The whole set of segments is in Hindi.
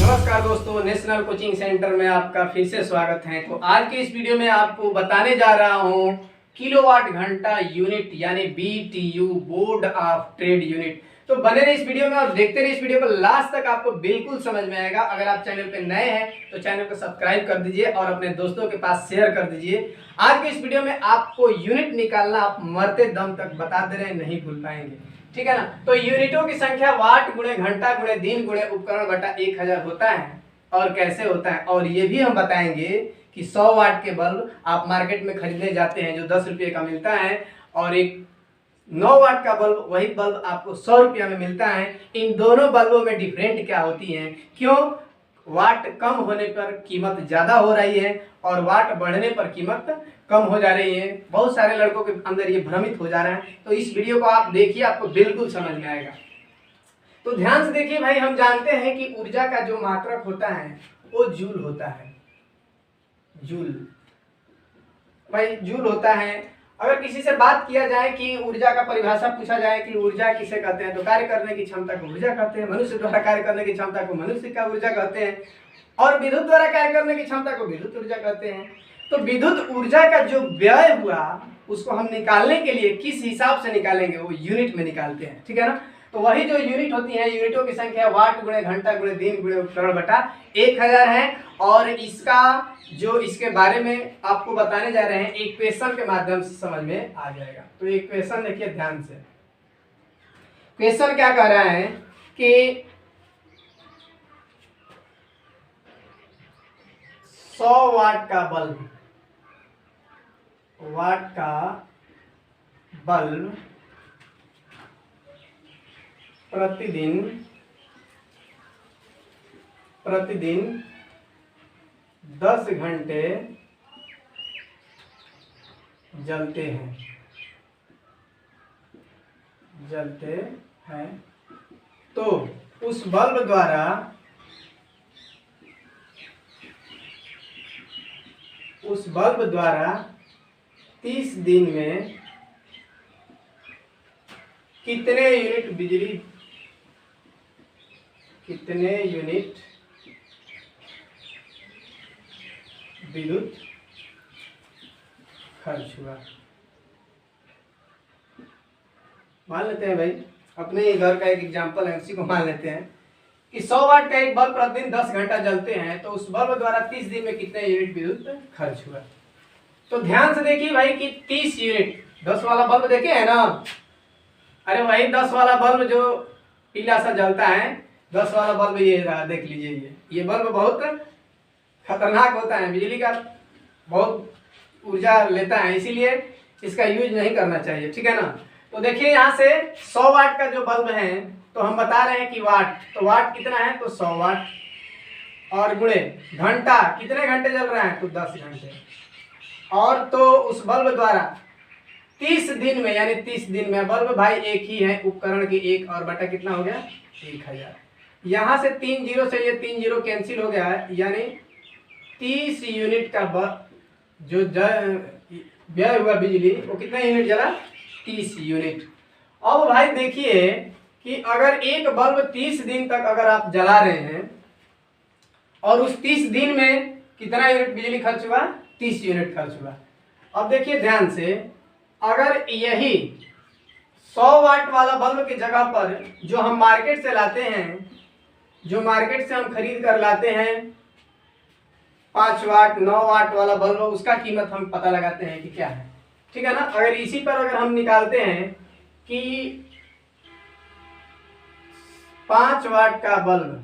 नमस्कार दोस्तों, नेशनल कोचिंग सेंटर में आपका फिर से स्वागत है। तो आज के इस वीडियो में आपको बताने जा रहा हूं किलोवाट घंटा यूनिट यानी BTU, board of trade unit. तो बने रहे इस वीडियो में और देखते रहे इस वीडियो को लास्ट तक, आपको बिल्कुल समझ में आएगा। अगर आप चैनल पे नए हैं तो चैनल को सब्सक्राइब कर दीजिए और अपने दोस्तों के पास शेयर कर दीजिए। आज के इस वीडियो में आपको यूनिट निकालना आप मरते दम तक बता दे रहे, नहीं भूल पाएंगे, ठीक है ना। तो यूनिटों की संख्या वाट गुणे घंटा गुणे दिन गुणे उपकरण बटा 1000 होता है। और कैसे होता है, और ये भी हम बताएंगे कि 100 वाट के बल्ब आप मार्केट में खरीदने जाते हैं जो 10 रुपये का मिलता है, और एक 9 वाट का बल्ब, वही बल्ब आपको 100 रुपया में मिलता है। इन दोनों बल्बों में डिफरेंट क्या होती है, क्यों वाट कम होने पर कीमत ज्यादा हो रही है और वाट बढ़ने पर कीमत कम हो जा रही है। बहुत सारे लड़कों के अंदर ये भ्रमित हो जा रहा है। तो इस वीडियो को आप देखिए, आपको बिल्कुल समझ में आएगा। तो ध्यान से देखिए भाई, हम जानते हैं कि ऊर्जा का जो मात्रक होता है वो जूल होता है। जूल भाई, जूल होता है। अगर किसी से बात किया जाए कि ऊर्जा का परिभाषा पूछा जाए कि ऊर्जा किसे कहते हैं, तो कार्य करने की क्षमता को ऊर्जा कहते हैं। मनुष्य द्वारा कार्य करने की क्षमता को मनुष्य का ऊर्जा कहते हैं, और विद्युत द्वारा कार्य करने की क्षमता को विद्युत ऊर्जा कहते हैं। तो विद्युत ऊर्जा का जो व्यय हुआ उसको हम निकालने के लिए किस हिसाब से निकालेंगे, वो यूनिट में निकालते हैं, ठीक है ना। तो वही जो यूनिट होती है, यूनिटों की संख्या वाट गुणे घंटा गुणे दिन गुणे उपकरण बटा 1000 है। और इसका जो इसके बारे में आपको बताने जा रहे हैं एक क्वेश्चन के माध्यम से समझ में आ जाएगा। तो एक क्वेश्चन देखिए ध्यान से। क्वेश्चन क्या कह रहा है कि 100 वाट का बल्ब, प्रतिदिन 10 घंटे जलते हैं। तो उस बल्ब द्वारा 30 दिन में कितने यूनिट विद्युत खर्च हुआ। मान लेते हैं भाई, अपने ही घर का एक एग्जांपल है, उसी को मान लेते हैं कि 100 वाट का एक बल्ब प्रतिदिन 10 घंटा जलते हैं। तो उस बल्ब द्वारा 30 दिन में कितने यूनिट विद्युत खर्च हुआ। तो ध्यान से देखिए भाई कि 30 यूनिट, 10 वाला बल्ब देखे है ना, अरे वही 10 वाला बल्ब जो पीला सा जलता है, 10 वाला बल्ब ये रहा, देख लीजिए। ये बल्ब बहुत खतरनाक होता है, बिजली का बहुत ऊर्जा लेता है, इसीलिए इसका यूज नहीं करना चाहिए, ठीक है ना। तो देखिए यहाँ से 100 वाट का जो बल्ब है, तो हम बता रहे हैं कि वाट, तो वाट कितना है, तो 100 वाट, और गुणे घंटा, कितने घंटे जल रहा है, तो 10 घंटे। और तो उस बल्ब द्वारा 30 दिन में, यानी 30 दिन में, बल्ब भाई एक ही है, उपकरण की एक, और बटा कितना हो गया, 1000। यहाँ से 3 जीरो से ये 3 जीरो कैंसिल हो गया है, यानी 30 यूनिट का जो व्यय हुआ बिजली, वो कितना यूनिट जला, 30 यूनिट। अब भाई देखिए कि अगर एक बल्ब 30 दिन तक अगर आप जला रहे हैं और उस 30 दिन में कितना यूनिट बिजली खर्च हुआ, 30 यूनिट खर्च हुआ। अब देखिए ध्यान से, अगर यही 100 वाट वाला बल्ब की जगह पर जो हम मार्केट से लाते हैं, जो मार्केट से हम खरीद कर लाते हैं 5 वाट 9 वाट वाला बल्ब, उसका कीमत हम पता लगाते हैं कि क्या है, ठीक है ना। अगर इसी पर अगर हम निकालते हैं कि 5 वाट का बल्ब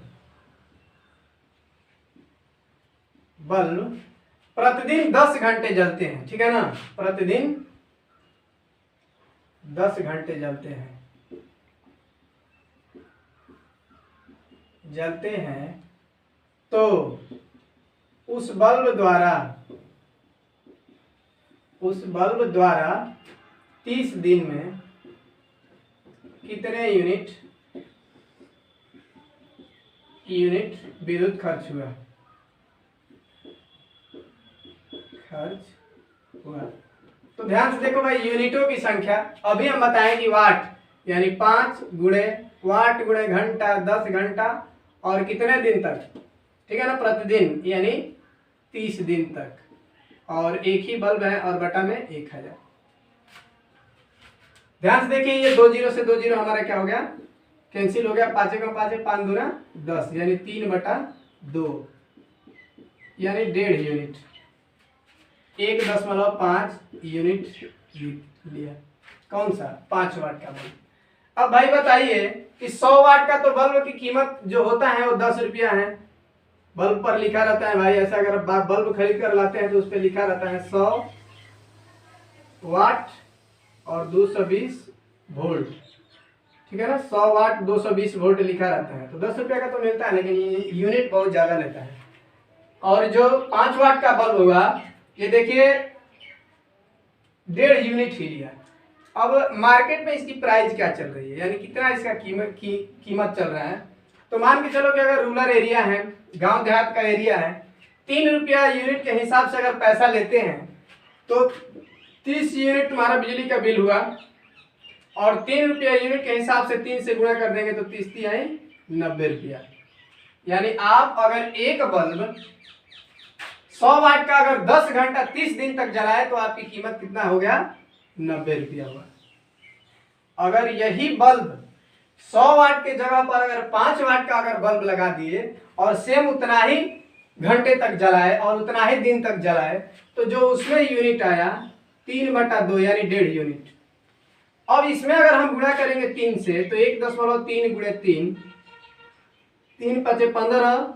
प्रतिदिन 10 घंटे जलते हैं, ठीक है ना, प्रतिदिन 10 घंटे जलते हैं। तो उस बल्ब द्वारा 30 दिन में कितने यूनिट विद्युत खर्च हुआ। तो ध्यान से देखो भाई, यूनिटों की संख्या अभी हम बताएं कि वाट, यानी 5 गुणे वाट गुणे घंटा 10 घंटा, और कितने दिन तक, ठीक है ना, प्रतिदिन यानी 30 दिन तक, और एक ही बल्ब है और बटा में 1000। ध्यान से देखिए, ये 2 जीरो से 2 जीरो हमारा क्या हो गया, कैंसिल हो गया, 5 का 5 है, 5 दूना 10 यानी 3/2 यानी 1.5 यूनिट, 1.5 यूनिट लिया। कौन सा, 5 वाट का बल्ब। अब भाई बताइए कि 100 वाट का तो बल्ब की कीमत जो होता है वो 10 रुपया है, बल्ब पर लिखा रहता है भाई, ऐसा अगर बल्ब खरीद कर लाते हैं तो उस पर लिखा रहता है 100 वाट और 220 वोल्ट, ठीक है ना, 100 वाट 220 वोल्ट लिखा रहता है, तो 10 रुपया का तो मिलता है, लेकिन यूनिट बहुत ज्यादा लेता है। और जो 5 वाट का बल्ब होगा, ये देखिए 1.5 यूनिट ही लिया। अब मार्केट में इसकी प्राइस क्या चल रही है, यानी कितना इसका कीमत चल रहा है, तो मान के चलो कि अगर रूरल एरिया है, गांव देहात का एरिया है, 3 रुपया यूनिट के हिसाब से अगर पैसा लेते हैं तो 30 यूनिट तुम्हारा बिजली का बिल हुआ, और 3 रुपया यूनिट के हिसाब से 3 से गुणा कर देंगे तो 30 आई 90 रुपया। यानी आप अगर एक बल्ब 100 वाट का अगर 10 घंटा 30 दिन तक जलाए तो आपकी कीमत कितना हो गया, 90 रुपया हुआ। अगर यही बल्ब 100 वाट के जगह पर अगर 5 वाट का अगर बल्ब लगा दिए और सेम उतना ही घंटे तक जलाए और उतना ही दिन तक जलाए, तो जो उसमें यूनिट आया 3/2 यानी 1.5 यूनिट। अब इसमें अगर हम गुणा करेंगे 3 से, तो 1.3 गुणे 3, 3 5 15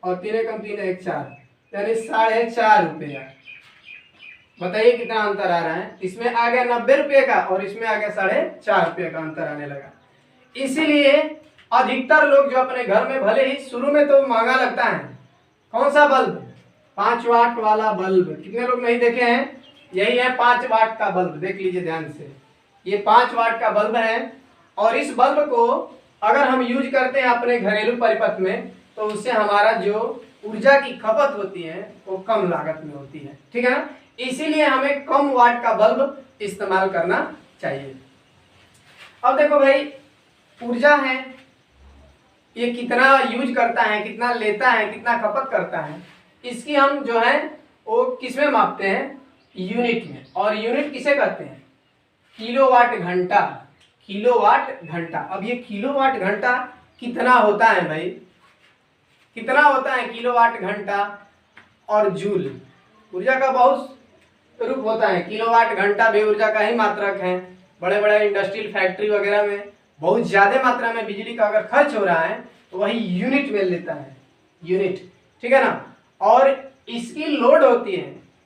और 3 एकम 3 1 4 यानी 4.5 रुपया। बताइए कितना अंतर आ रहा है, इसमें आ गया 90 रुपये का और इसमें आ गया 4.5 रुपये का अंतर आने लगा। इसीलिए अधिकतर लोग जो अपने घर में, भले ही शुरू में तो महंगा लगता है, कौन सा बल्ब, 5 वाट वाला बल्ब, कितने लोग नहीं देखे हैं, यही है 5 वाट का बल्ब, देख लीजिए ध्यान से, ये 5 वाट का बल्ब है। और इस बल्ब को अगर हम यूज करते हैं अपने घरेलू परिपथ में, तो उससे हमारा जो ऊर्जा की खपत होती है वो कम लागत में होती है, ठीक है ना, इसीलिए हमें कम वाट का बल्ब इस्तेमाल करना चाहिए। अब देखो भाई, ऊर्जा है ये कितना यूज करता है, कितना लेता है, कितना खपत करता है, इसकी हम जो है वो किसमें मापते हैं, यूनिट में। और यूनिट किसे कहते हैं, किलोवाट घंटा, किलोवाट घंटा। अब ये किलोवाट घंटा कितना होता है भाई, कितना होता है किलोवाट घंटा, और जूल, ऊर्जा का बहुत रूप होता है, किलोवाट घंटा भी ऊर्जा का ही मात्रक है। बड़े बड़े इंडस्ट्रियल फैक्ट्री वगैरह में बहुत ज्यादा मात्रा में बिजली का अगर खर्च हो रहा है तो वही यूनिट में लेता है, यूनिट, ठीक है ना। और इसकी लोड होती है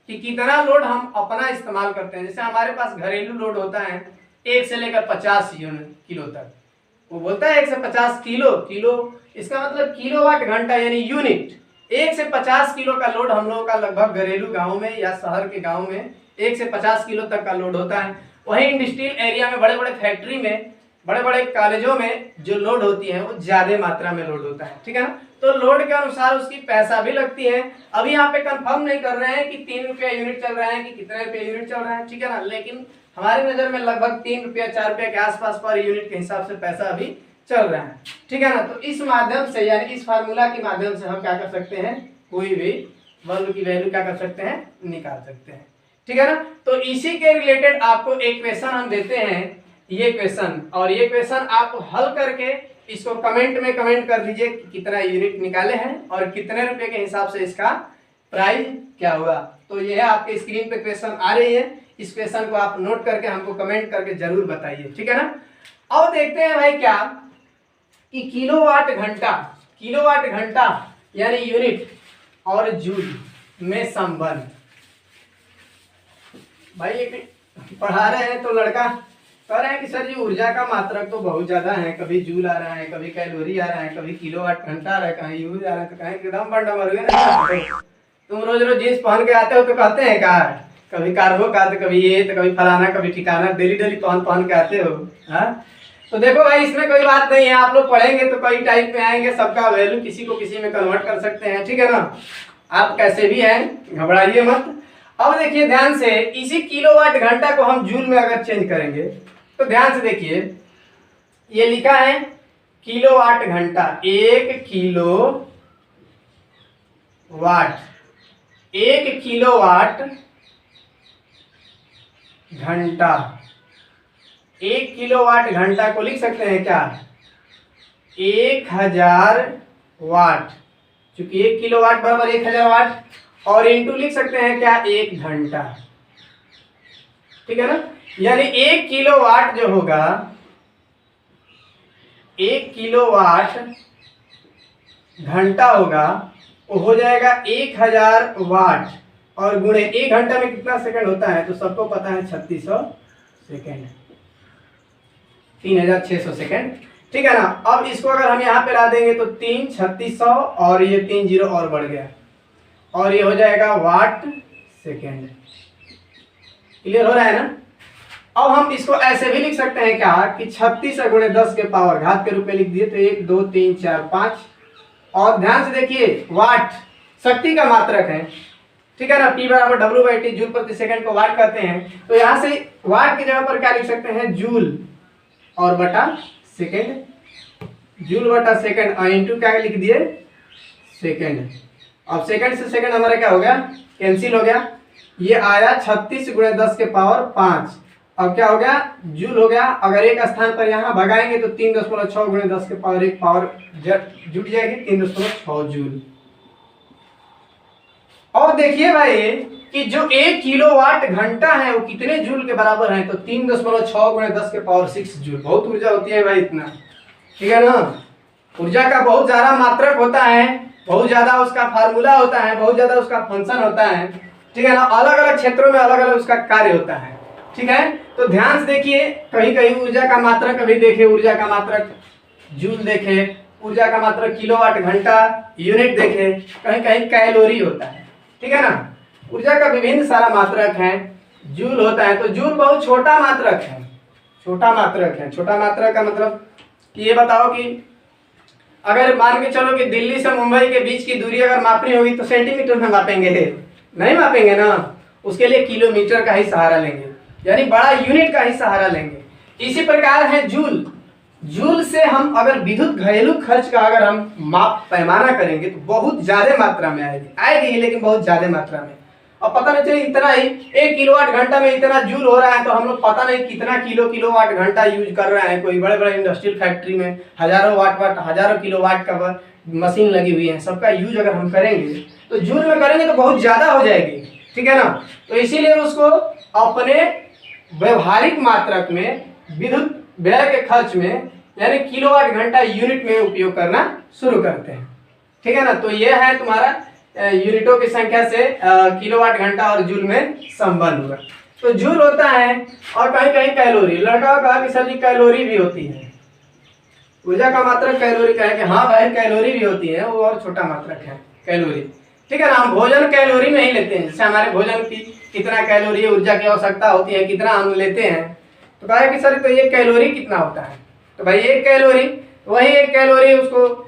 कि कितना लोड हम अपना इस्तेमाल करते हैं। जैसे हमारे पास घरेलू लोड होता है 1 से लेकर 50 किलो तक, वो बोलता है 1 से 50 किलो, इसका मतलब किलोवाट घंटा यानी यूनिट। 1 से 50 किलो का लोड हम लोगों का लगभग घरेलू गाँव में या शहर के गाँव में 1 से 50 किलो तक का लोड होता है। वहीं इंडस्ट्रियल एरिया में, बड़े बड़े फैक्ट्री में, बड़े बड़े कॉलेजों में जो लोड होती है वो ज्यादा मात्रा में लोड होता है, ठीक है ना। तो लोड के अनुसार उसकी पैसा भी लगती है। अभी यहाँ पे कंफर्म नहीं कर रहे हैं कि 3 रुपया यूनिट चल रहा है कि कितने रुपये यूनिट चल रहा है, ठीक है ना, लेकिन हमारी नजर में लगभग 3 रुपया 4 रुपया के आसपास पर यूनिट के हिसाब से पैसा अभी चल रहा है, ठीक है ना। तो इस माध्यम से, यानी इस फार्मूला के माध्यम से हम क्या कर सकते हैं, कोई भी बल्ब की वैल्यू क्या कर सकते हैं, निकाल सकते हैं, ठीक है ना। तो इसी के रिलेटेड आपको एक क्वेश्चन हम देते हैं, ये क्वेश्चन, और ये क्वेश्चन आप हल करके इसको कमेंट में कमेंट कर दीजिए कि कितना यूनिट निकाले हैं और कितने रुपए के हिसाब से इसका प्राइस क्या हुआ। तो ये है आपके स्क्रीन पे क्वेश्चन आ रही है, इस क्वेश्चन को आप नोट करके हमको कमेंट करके जरूर बताइए, ठीक है ना। अब देखते हैं भाई क्या कि किलोवाट घंटा यानी यूनिट और जूल में संबंध। भाई एक पढ़ा रहे हैं तो लड़का कह रहे हैं कि सर जी ऊर्जा का मात्रक तो बहुत ज्यादा है, कभी जूल आ रहा है, कभी कैलोरी आ रहा है, कभी किलोवाट घंटा आ रहा है, कहीं यूज आ रहा है, तो कहीं एकदम बंडा मर गया। तुम रोज रोज जींस पहन के आते हो तो कहते हैं का कभी कार्बो का, तो कभी ये, तो कभी फलाना, कभी ठिकाना, डेली पहन के आते हो। हाँ, तो देखो भाई इसमें कोई बात नहीं है, आप लोग पढ़ेंगे तो कई टाइप में आएंगे, सबका वैल्यू किसी को किसी में कन्वर्ट कर सकते हैं, ठीक है ना। आप कैसे भी हैं, घबराइए मत। अब देखिए ध्यान से, इसी किलोवाट घंटा को हम जूल में अगर चेंज करेंगे तो ध्यान से देखिए, ये लिखा है किलोवाट घंटा, 1 किलो वाट, 1 किलोवाट घंटा। 1 किलोवाट घंटा को लिख सकते हैं क्या, 1000 वाट, क्योंकि 1 किलोवाट बराबर 1000 वाट, और इंटू लिख सकते हैं क्या, 1 घंटा। ठीक है ना, यानी 1 किलोवाट जो होगा, 1 किलोवाट घंटा होगा, वो हो जाएगा 1000 वाट, और गुणे 1 घंटा में कितना सेकंड होता है, तो सबको पता है 3600 सेकंड, 3600 सेकंड। ठीक है ना। अब इसको अगर हम यहाँ पे ला देंगे तो 3 3600 और ये 3 जीरो और बढ़ गया, और ये हो जाएगा वाट सेकंड। क्लियर हो रहा है ना। अब हम इसको ऐसे भी लिख सकते हैं क्या, कि 36 गुणे 10 के पावर घात के रूप में लिख दिए, तो 1 2 3 4 5, और ध्यान से देखिए वाट शक्ति का मात्रक है। ठीक है ना, P बराबर W/T, जूल प्रति सेकंड को वाट कहते हैं। तो यहाँ से वाट की जगह पर क्या लिख सकते हैं, जूल और बटा सेकंड, जूल बटा सेकंड, और इंटू क्या लिख दिए, सेकंड। अब सेकंड से सेकंड हमारा क्या हो गया, कैंसिल हो गया, ये आया 36 गुणे 10 के पावर 5। अब क्या हो गया, जूल हो गया। अगर एक स्थान पर यहाँ भगाएंगे तो 3.6 गुणे 10 के पावर 1 पावर जुट जाएगी, 3.6 जूल। और देखिए भाई कि जो 1 किलोवाट घंटा है वो कितने जूल के बराबर है, तो 3.6 गुणे 10 के पावर 6 जूल। बहुत ऊर्जा होती है भाई इतना। ठीक है ना, ऊर्जा का बहुत ज्यादा मात्रक होता है, बहुत ज्यादा उसका फार्मूला होता है, बहुत ज्यादा उसका फंक्शन होता है। ठीक है ना, अलग अलग क्षेत्रों में अलग अलग उसका कार्य होता है। ठीक है, तो ध्यान से देखिए, कहीं कहीं ऊर्जा का मात्रक अभी देखे, ऊर्जा का मात्रक जूल देखे, ऊर्जा का मात्रक किलोवाट घंटा यूनिट देखे, कहीं कहीं कैलोरी होता है। ठीक है ना, ऊर्जा का विभिन्न सारा मात्रक है, जूल होता है। तो जूल बहुत छोटा मात्रक है, छोटा मात्रक है। छोटा मात्रक का मतलब ये बताओ कि अगर मान के चलो कि दिल्ली से मुंबई के बीच की दूरी अगर मापनी होगी तो सेंटीमीटर में मापेंगे, नहीं मापेंगे ना, उसके लिए किलोमीटर का ही सहारा लेंगे, यानी बड़ा यूनिट का ही सहारा लेंगे। इसी प्रकार है जूल। जूल से हम अगर विद्युत घरेलू खर्च का अगर हम माप पैमाना करेंगे तो बहुत ज्यादा मात्रा में आएगी, लेकिन बहुत ज्यादा मात्रा में। अब पता नहीं चले इतना ही 1 किलोवाट घंटा में इतना जूल हो रहा है, तो हम लोग पता नहीं कितना किलोवाट घंटा यूज कर रहे हैं। कोई बड़े बड़े इंडस्ट्रियल फैक्ट्री में हजारों हजारों किलोवाट का मशीन लगी हुई है, सबका यूज अगर हम करेंगे तो जूल में करेंगे तो बहुत ज्यादा हो जाएगी। ठीक है ना, तो इसीलिए उसको अपने व्यवहारिक मात्रक में, विद्युत व्यय के खर्च में, यानी किलोवाट घंटा यूनिट में उपयोग करना शुरू करते हैं। ठीक है ना, तो ये है तुम्हारा यूनिटों की संख्या से किलोवाट घंटा और जूल में संबंध हुआ। तो जूल होता है, और कहीं कहीं कैलोरी। लड़का कहा कि सर जी कैलोरी भी होती है, ऊर्जा का मात्रक कैलोरी कहेंगे, हाँ भाई कैलोरी भी होती है, वो और छोटा मात्रक है कैलोरी। ठीक है ना, हम भोजन कैलोरी में ही लेते हैं, जैसे हमारे भोजन की कितना कैलोरी ऊर्जा की आवश्यकता होती है, कितना हम लेते हैं। तो कहा कि सर तो ये कैलोरी कितना होता है, तो भाई 1 कैलोरी, वही 1 कैलोरी उसको